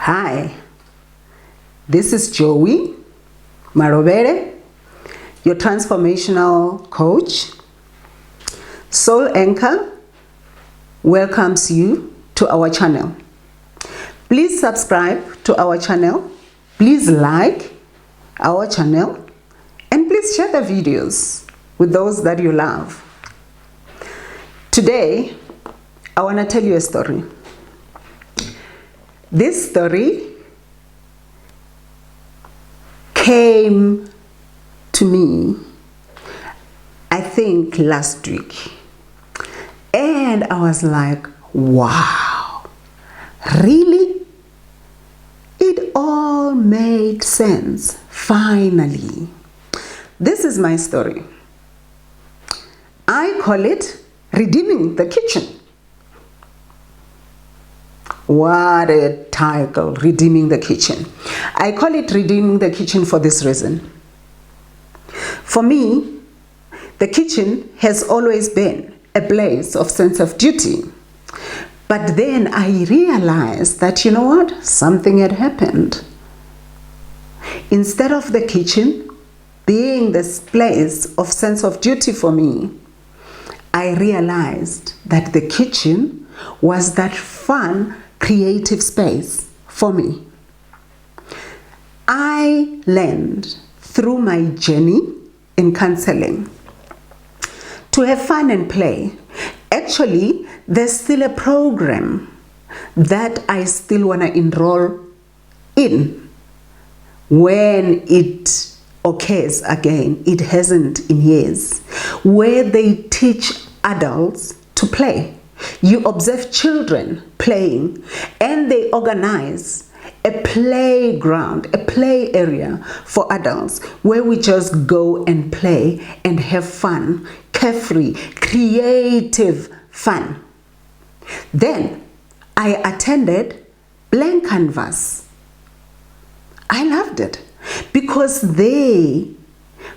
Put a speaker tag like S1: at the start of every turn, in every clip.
S1: Hi, this is Jowie Malovhele, your transformational coach. Soul Anchor welcomes you to our channel. Please subscribe to our channel, please like our channel, and please share the videos with those that you love. Today, I want to tell you a story. This story came to me, I think, last week. And I was like, wow, really? It all made sense, finally. This is my story. I call it Redeeming the Kitchen. What a title, Redeeming the Kitchen. I call it Redeeming the Kitchen for this reason. For me, the kitchen has always been a place of sense of duty. But then I realized that, you know what? Something had happened. Instead of the kitchen being this place of sense of duty for me, I realized that the kitchen was that fun, creative space for me. I learned through my journey in counseling to have fun and play. Actually, there's still a program that I still want to enroll in when it occurs again. It hasn't in years, where they teach adults to play. You observe children playing, and they organize a playground, a play area for adults where we just go and play and have fun, carefree, creative fun. Then I attended Blank Canvas. I loved it because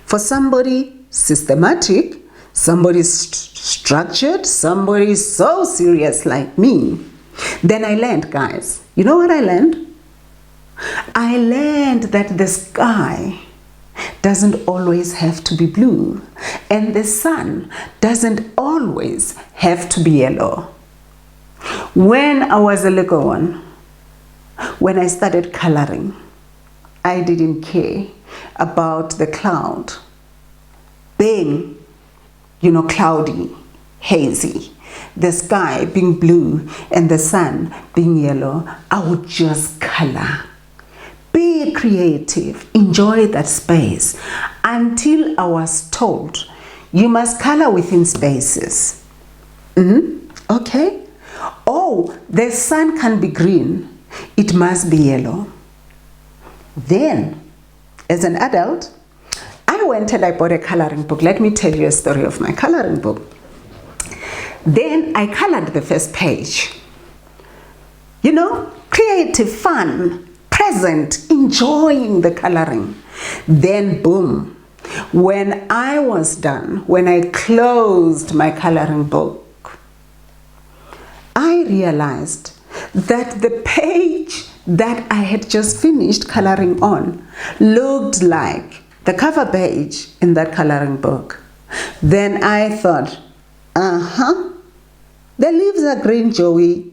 S1: for somebody systematic, somebody structured, somebody so serious like me, then I learned, guys. You know what I learned? I learned that the sky doesn't always have to be blue, and the sun doesn't always have to be yellow. When I was a little one, when I started coloring, I didn't care about the cloud being, cloudy, hazy, the sky being blue and the sun being yellow. I would just color. Be creative, enjoy that space, until I was told you must color within spaces. Okay. Oh, the sun can be green, it must be yellow. Then, as an adult, I went and I bought a coloring book. Let me tell you a story of my coloring book. Then I colored the first page. Creative, fun, present, enjoying the coloring. Then boom, when I was done, when I closed my coloring book, I realized that the page that I had just finished coloring on looked like the cover page in that coloring book. Then I thought, the leaves are green, Joey,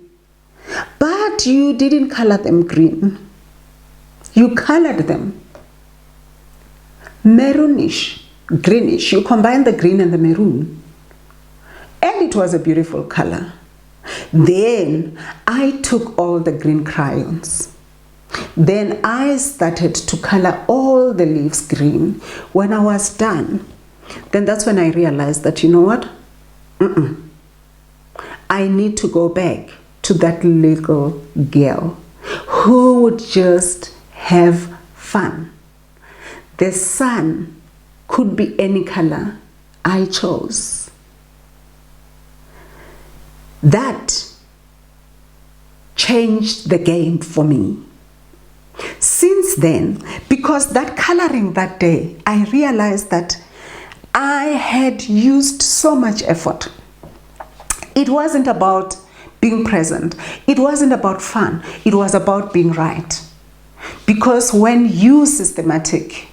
S1: but you didn't color them green. You colored them maroonish, greenish. You combined the green and the maroon, and it was a beautiful color. Then I took all the green crayons. Then I started to color all the leaves green. When I was done, then that's when I realized that, you know what? I need to go back to that little girl who would just have fun. The sun could be any color I chose. That changed the game for me. Since then, because that coloring that day, I realized that I had used so much effort. It wasn't about being present. It wasn't about fun. It was about being right. Because when you systematic,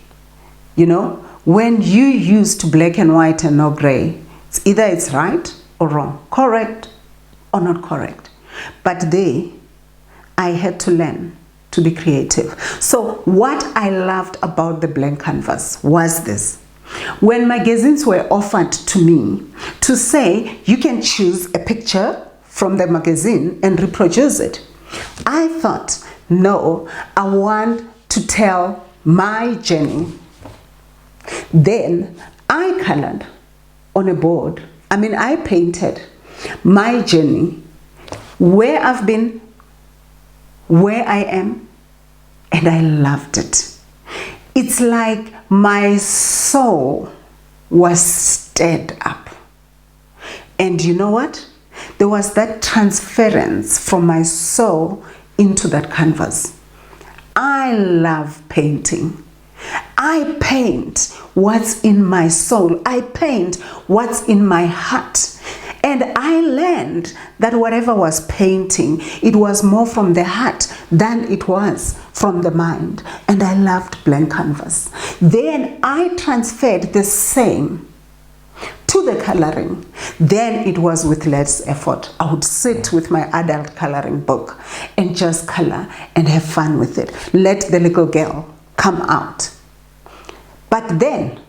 S1: when you use to black and white and no gray, it's either it's right or wrong, correct or not correct. But I had to learn to be creative. So what I loved about the blank canvas was this. When magazines were offered to me to say, you can choose a picture from the magazine and reproduce it, I thought, no, I want to tell my journey. Then I colored on a board. I painted my journey, where I've been, where I am, and I loved it. It's like my soul was stirred up. And you know what? There was that transference from my soul into that canvas. I love painting. I paint what's in my soul. I paint what's in my heart. And I learned that whatever was painting, it was more from the heart than it was from the mind. And I loved blank canvas. Then I transferred the same to the coloring. Then it was with less effort. I would sit with my adult coloring book and just color and have fun with it. Let the little girl come out. But then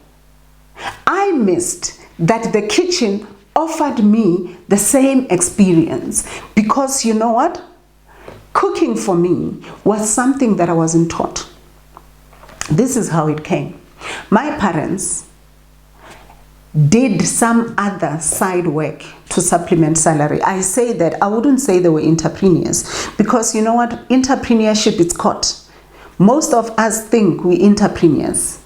S1: I missed that the kitchen offered me the same experience, because you know what? Cooking for me was something that I wasn't taught. This is how it came. My parents did some other side work to supplement salary. I say that, I wouldn't say they were entrepreneurs, because you know what? Entrepreneurship is caught. Most of us think we're entrepreneurs.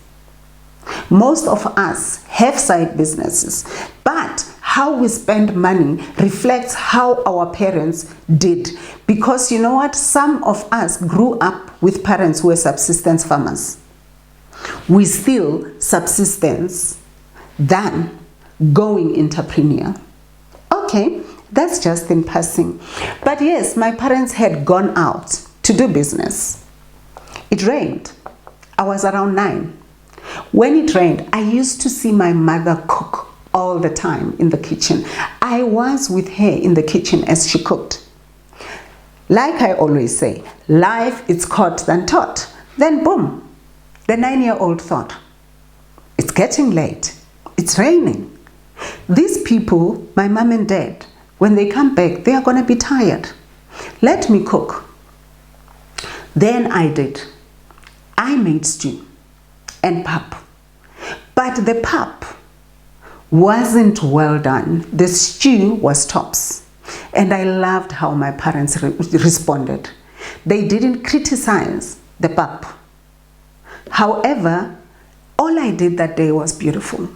S1: Most of us have side businesses, but how we spend money reflects how our parents did. Because you know what? Some of us grew up with parents who were subsistence farmers. We still subsistence than going entrepreneur. Okay, that's just in passing. But yes, my parents had gone out to do business. It rained. I was around 9. When it rained, I used to see my mother cook all the time in the kitchen. I was with her in the kitchen as she cooked. Like I always say, life is caught than taught. Then boom, the 9-year-old thought, it's getting late. It's raining. These people, my mom and dad, when they come back, they are going to be tired. Let me cook. Then I did. I made stew and pap. But the pap wasn't well done. The stew was tops. And I loved how my parents responded. They didn't criticize the pap. However, all I did that day was beautiful.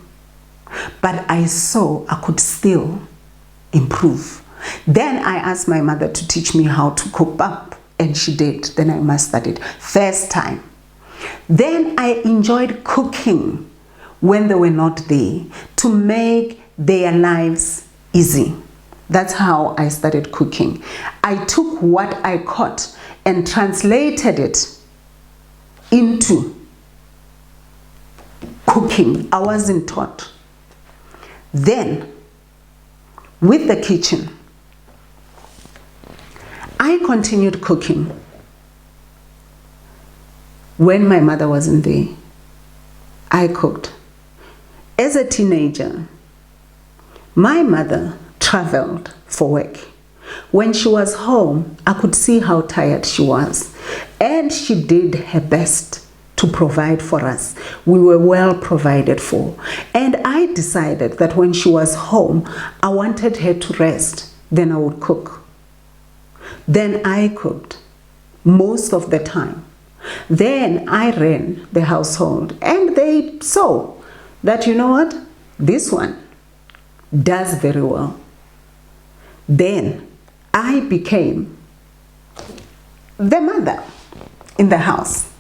S1: But I saw I could still improve. Then I asked my mother to teach me how to cook pap, and she did. Then I mastered it first time. Then I enjoyed cooking when they were not there, to make their lives easy. That's how I started cooking. I took what I caught and translated it into cooking. I wasn't taught. Then, with the kitchen, I continued cooking when my mother wasn't there. I cooked. As a teenager, my mother traveled for work. When she was home, I could see how tired she was, and she did her best to provide for us. We were well provided for. And I decided that when she was home, I wanted her to rest. Then I would cook. Then I cooked most of the time. Then I ran the household, and they saw that, you know what, this one does very well. Then I became the mother in the house.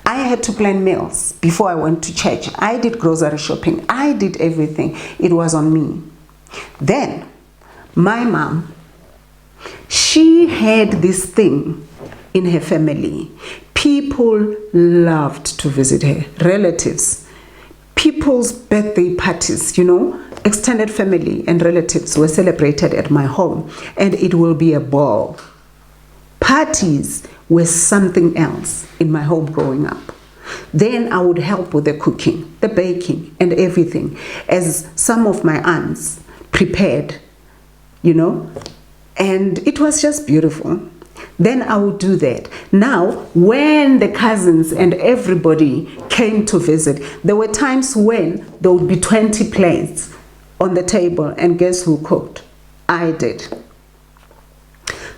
S1: I had to plan meals before I went to church. I did grocery shopping. I did everything. It was on me. Then my mom She had this thing in her family. People loved to visit her, relatives. People's birthday parties, extended family and relatives were celebrated at my home, and it will be a ball. Parties were something else in my home growing up. Then I would help with the cooking, the baking, and everything, as some of my aunts prepared, and it was just beautiful. Then I would do that. Now, when the cousins and everybody came to visit, there were times when there would be 20 plates on the table, and guess who cooked? I did.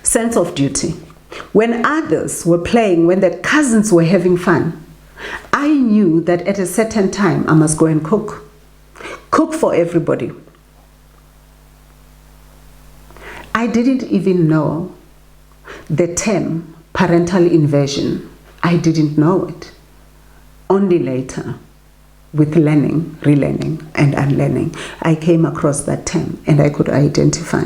S1: Sense of duty. When others were playing, when the cousins were having fun, I knew that at a certain time I must go and cook. Cook for everybody. I didn't even know the term parental invasion. I didn't know it. Only later, with learning, relearning, and unlearning, I came across that term and I could identify.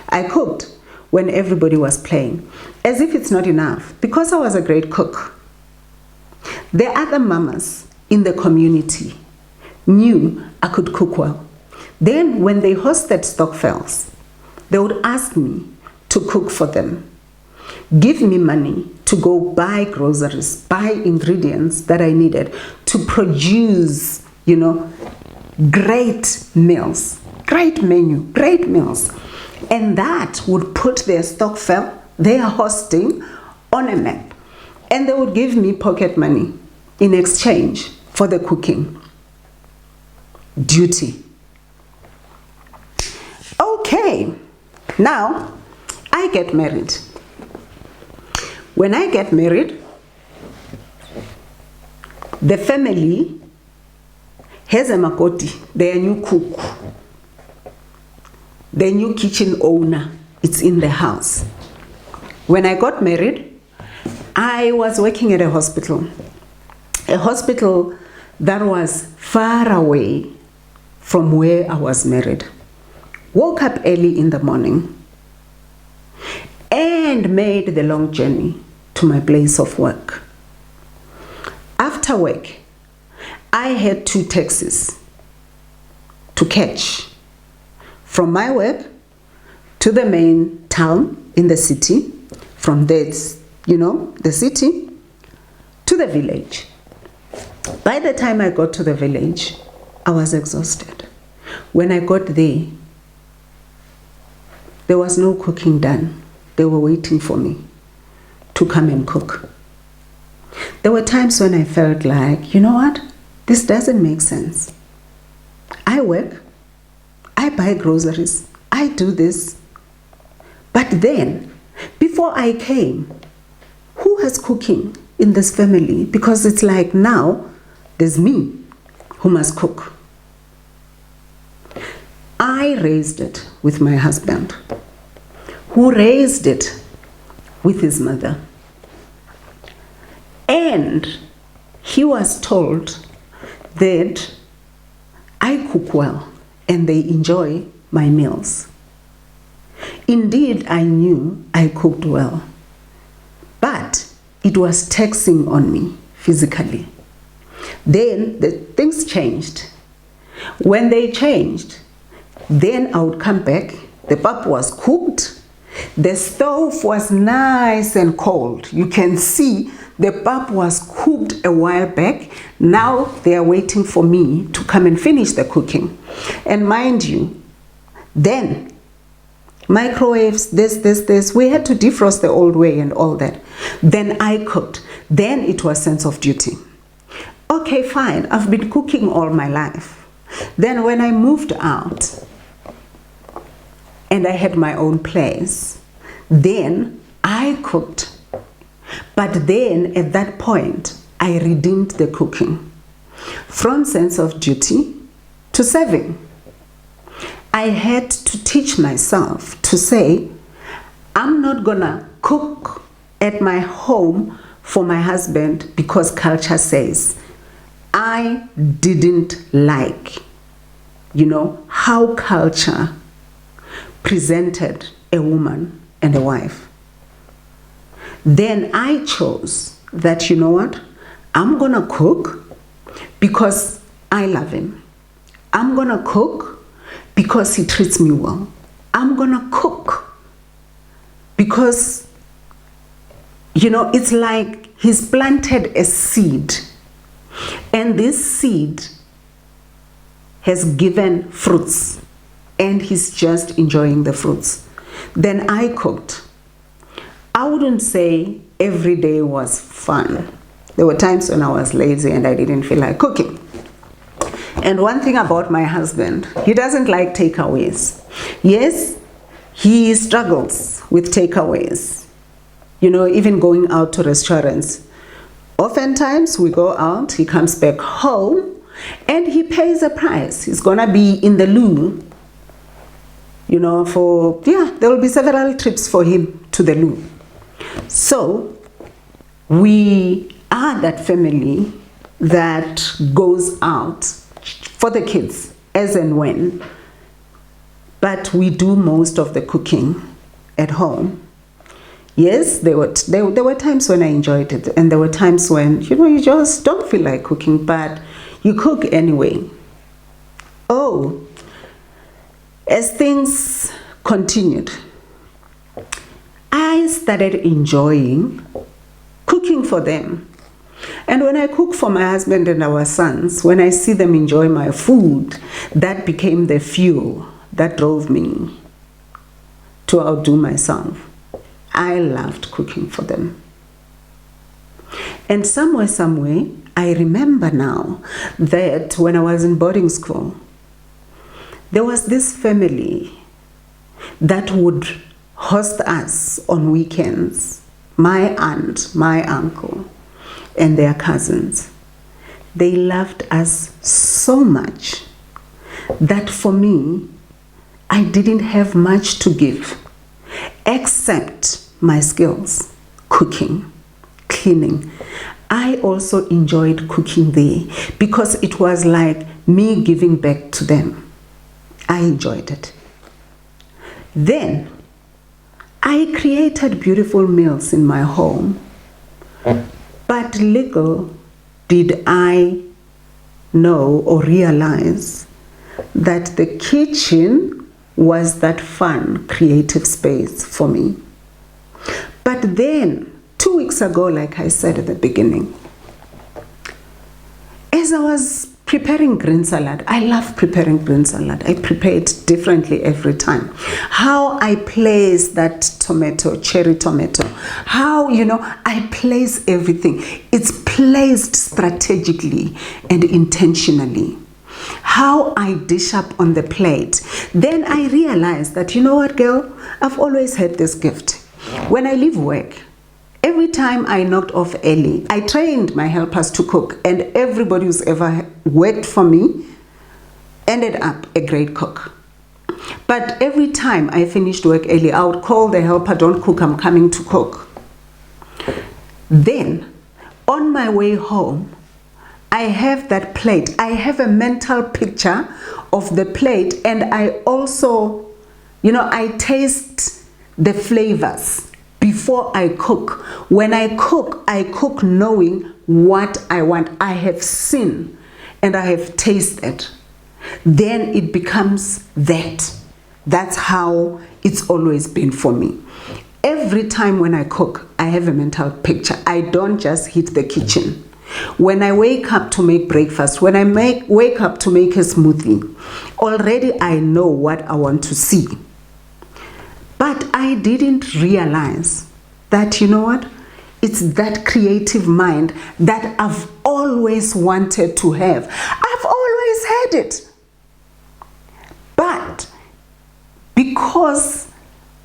S1: I cooked when everybody was playing, as if it's not enough, because I was a great cook. The other mamas in the community knew I could cook well. Then when they hosted Stokvels, they would ask me to cook for them, give me money to go buy groceries, buy ingredients that I needed to produce, great meals, great menu, great meals. And that would put their Stokvel, their hosting, on a map. And they would give me pocket money in exchange for the cooking. Duty. Okay, now I get married. When I get married, the family has a makoti, their new cook, the new kitchen owner. It's in the house. When I got married, I was working at a hospital that was far away from where I was married. Woke up early in the morning and made the long journey to my place of work. After work, I had 2 taxis to catch from my work to the main town in the city, from there, the city, to the village. By the time I got to the village, I was exhausted. When I got there was no cooking done. They were waiting for me to come and cook. There were times when I felt like, you know what? This doesn't make sense. I work, I buy groceries, I do this. But then, before I came, who was cooking in this family? Because it's like now, there's me who must cook. I raised it with my husband, who raised it with his mother. And he was told that I cook well and they enjoy my meals. Indeed, I knew I cooked well, but it was taxing on me physically. Then the things changed. When they changed, then I would come back, the pap was cooked, the stove was nice and cold. You can see the pap was cooked a while back. Now they are waiting for me to come and finish the cooking. And mind you, then microwaves, this, we had to defrost the old way and all that. Then I cooked. Then it was sense of duty. Okay, fine, I've been cooking all my life. Then when I moved out and I had my own place, then I cooked. But then at that point, I redeemed the cooking from sense of duty to serving. I had to teach myself to say, I'm not gonna cook at my home for my husband because culture says. I didn't like, how culture presented a woman and a wife. Then I chose that, you know what, I'm gonna cook because I love him. I'm gonna cook because he treats me well. I'm gonna cook because, you know, it's like he's planted a seed, and this seed has given fruits, and he's just enjoying the fruits. Then I cooked. I wouldn't say every day was fun. There were times when I was lazy and I didn't feel like cooking. And one thing about my husband, he doesn't like takeaways. Yes, he struggles with takeaways. You know, even going out to restaurants. Oftentimes we go out, he comes back home, and he pays a price. He's gonna be in the loo, you know, there will be several trips for him to the loo. So we are that family that goes out for the kids as and when, but we do most of the cooking at home. Yes, there were times when I enjoyed it, and there were times when, you know, you just don't feel like cooking, but you cook anyway. Oh, as things continued, I started enjoying cooking for them. And when I cook for my husband and our sons, when I see them enjoy my food, that became the fuel that drove me to outdo myself. I loved cooking for them. And some way, I remember now that when I was in boarding school, there was this family that would host us on weekends. My aunt, my uncle, and their cousins. They loved us so much that for me, I didn't have much to give except my skills, cooking, cleaning. I also enjoyed cooking there because it was like me giving back to them. I enjoyed it. Then I created beautiful meals in my home, but little did I know or realize that the kitchen was that fun, creative space for me. But then, 2 weeks ago, like I said at the beginning, as I was preparing green salad, I love preparing green salad. I prepare it differently every time. How I place that tomato, cherry tomato, how, you know, I place everything. It's placed strategically and intentionally. How I dish up on the plate. Then I realized that, you know what, girl, I've always had this gift. When I leave work, every time I knocked off early, I trained my helpers to cook, and everybody who's ever worked for me ended up a great cook. But every time I finished work early, I would call the helper, don't cook, I'm coming to cook. Then, on my way home, I have that plate. I have a mental picture of the plate, and I also, you know, I taste the flavors before I cook. When I cook knowing what I want. I have seen and I have tasted. Then it becomes that. That's how it's always been for me. Every time when I cook, I have a mental picture. I don't just hit the kitchen. When I wake up to make breakfast, when I wake up to make a smoothie, already I know what I want to see. But I didn't realize that, you know what? It's that creative mind that I've always wanted to have. I've always had it. But because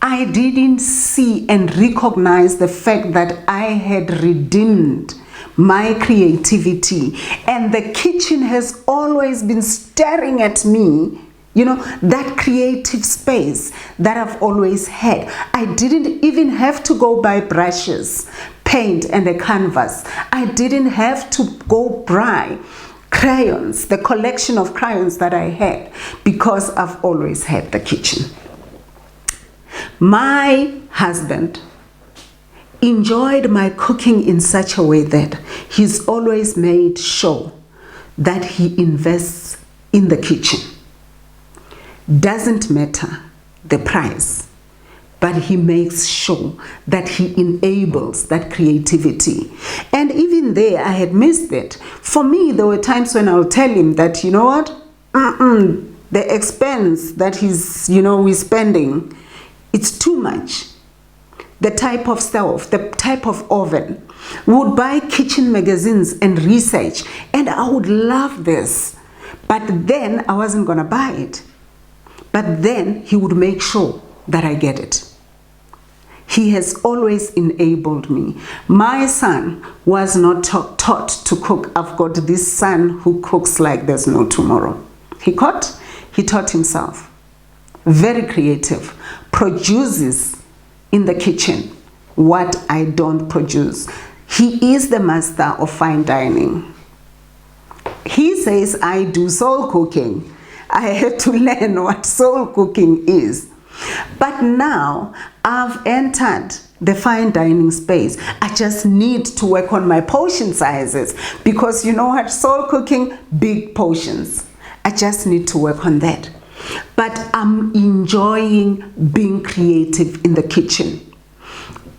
S1: I didn't see and recognize the fact that I had redeemed my creativity, and the kitchen has always been staring at me, you know, that creative space that I've always had. I didn't even have to go buy brushes, paint, and a canvas. I didn't have to go buy crayons, the collection of crayons that I had, because I've always had the kitchen. My husband enjoyed my cooking in such a way that he's always made sure that he invests in the kitchen. Doesn't matter the price, but he makes sure that he enables that creativity. And even there, I had missed it. For me, there were times when I'll tell him that, you know what, the expense that we're spending, it's too much. The type of stove, the type of oven. We would buy kitchen magazines and research, and I would love this. But then I wasn't going to buy it. But then he would make sure that I get it. He has always enabled me. My son was not taught to cook. I've got this son who cooks like there's no tomorrow. He taught himself. Very creative. Produces in the kitchen what I don't produce. He is the master of fine dining. He says I do soul cooking. I had to learn what soul cooking is. But now I've entered the fine dining space. I just need to work on my portion sizes, because you know what, soul cooking, big portions. I just need to work on that. But I'm enjoying being creative in the kitchen.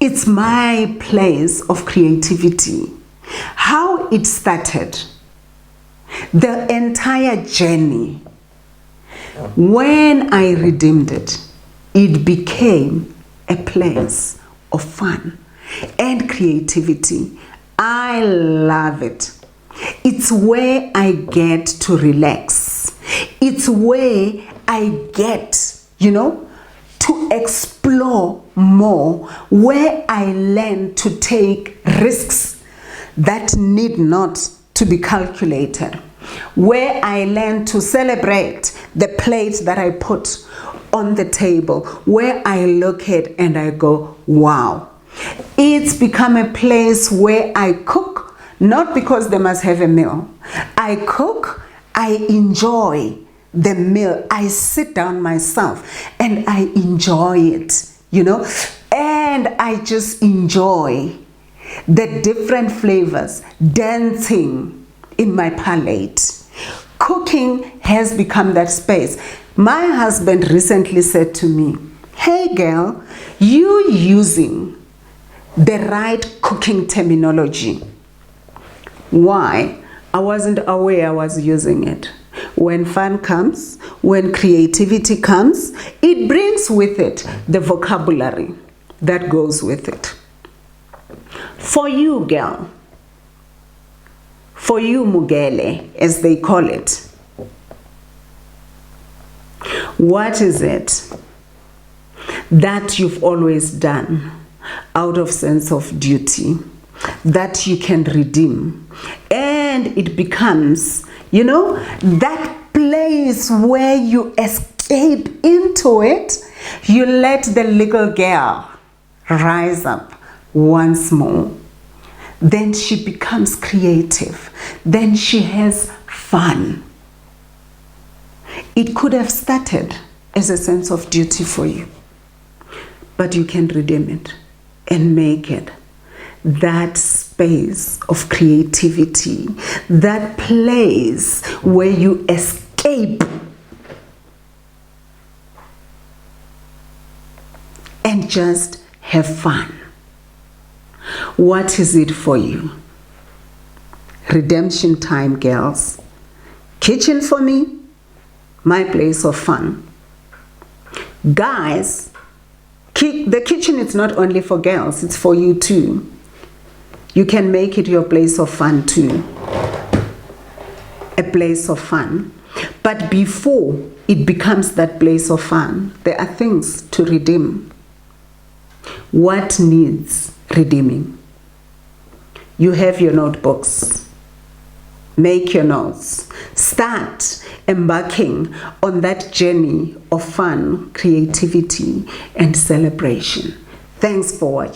S1: It's my place of creativity. How it started, the entire journey, when I redeemed it, it became a place of fun and creativity. I love it. It's where I get to relax. It's where I get, to explore more, where I learn to take risks that need not to be calculated, where I learn to celebrate the plate that I put on the table, where I look at and I go, wow. It's become a place where I cook, not because they must have a meal. I cook, I enjoy the meal. I sit down myself and I enjoy it, and I just enjoy the different flavors dancing in my palate. Cooking has become that space. My husband recently said to me, hey girl, you using the right cooking terminology. Why? I wasn't aware I was using it. When fun comes, when creativity comes, it brings with it the vocabulary that goes with it. For you, girl, for you, Mugele, as they call it, what is it that you've always done out of sense of duty that you can redeem? And it becomes, that place where you escape into it. You let the little girl rise up once more. Then she becomes creative. Then she has fun. It could have started as a sense of duty for you, but you can redeem it and make it that space of creativity, that place where you escape and just have fun. What is it for you? Redemption time, girls. Kitchen for me, my place of fun. Guys, the kitchen is not only for girls, it's for you too. You can make it your place of fun too. A place of fun. But before it becomes that place of fun, there are things to redeem. What needs redeeming? You have your notebooks. Make your notes. Start embarking on that journey of fun, creativity, and celebration. Thanks for watching.